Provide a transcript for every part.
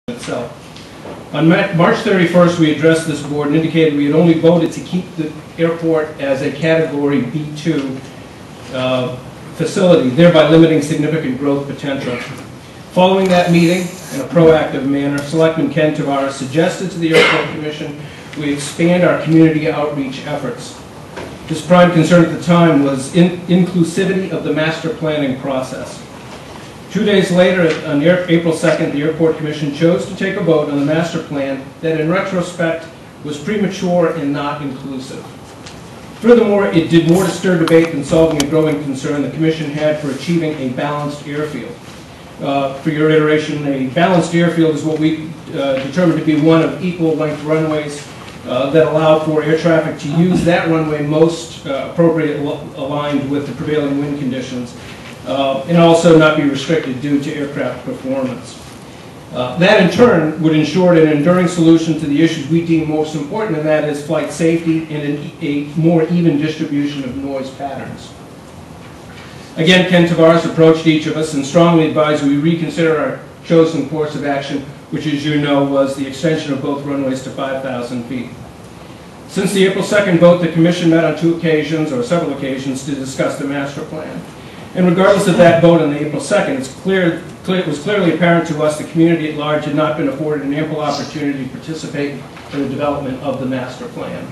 itself. On March 31st, we addressed this board and indicated we had only voted to keep the airport as a Category B2 facility, thereby limiting significant growth potential. Following that meeting, in a proactive manner, Selectman Ken Tavares suggested to the Airport Commission we expand our community outreach efforts. His prime concern at the time was inclusivity of the master planning process. 2 days later, on April 2nd, the Airport Commission chose to take a vote on the master plan that, in retrospect, was premature and not inclusive. Furthermore, it did more to stir debate than solving a growing concern the Commission had for achieving a balanced airfield. For your iteration, a balanced airfield is what we determined to be one of equal-length runways that allow for air traffic to use that runway most appropriately aligned with the prevailing wind conditions. And also not be restricted due to aircraft performance. That in turn would ensure an enduring solution to the issues we deem most important, and that is flight safety and a more even distribution of noise patterns. Again, Ken Tavares approached each of us and strongly advised we reconsider our chosen course of action, which, as you know, was the extension of both runways to 5,000 feet. Since the April 2nd vote, the Commission met on several occasions to discuss the master plan. And regardless of that vote on April 2nd, it was clearly apparent to us the community at large had not been afforded an ample opportunity to participate in the development of the master plan.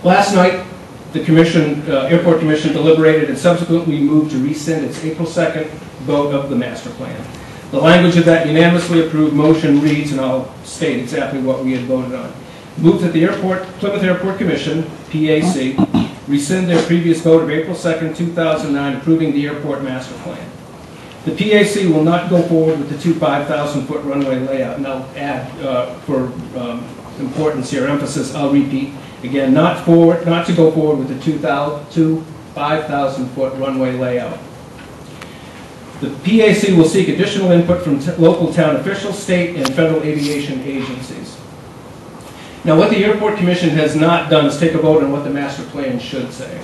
Last night, the Airport Commission deliberated and subsequently moved to rescind its April 2nd vote of the master plan. The language of that unanimously approved motion reads, and I'll state exactly what we had voted on. Moved that the Plymouth Airport Commission, PAC, rescind their previous vote of April 2nd, 2009, approving the airport master plan. The PAC will not go forward with the two 5,000-foot runway layout, and I'll add, for importance here, emphasis, I'll repeat again, not to go forward with the two 5,000-foot runway layout. The PAC will seek additional input from local town officials, state, and federal aviation agencies. Now, what the Airport Commission has not done is take a vote on what the master plan should say.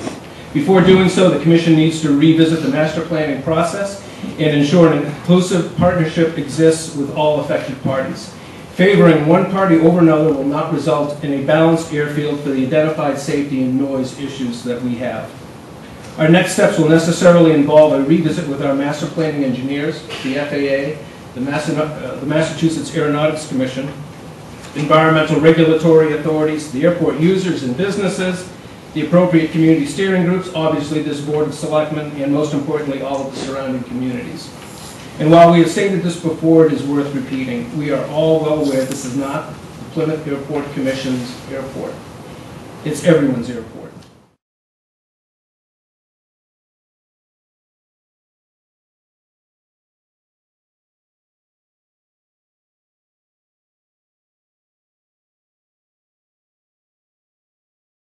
Before doing so, the Commission needs to revisit the master planning process and ensure an inclusive partnership exists with all affected parties. Favoring one party over another will not result in a balanced airfield for the identified safety and noise issues that we have. Our next steps will necessarily involve a revisit with our master planning engineers, the FAA, the Massachusetts Aeronautics Commission, environmental regulatory authorities, the airport users and businesses, the appropriate community steering groups, obviously this Board of Selectmen, and most importantly, all of the surrounding communities. And while we have stated this before, it is worth repeating. We are all well aware this is not the Plymouth Airport Commission's airport. It's everyone's airport.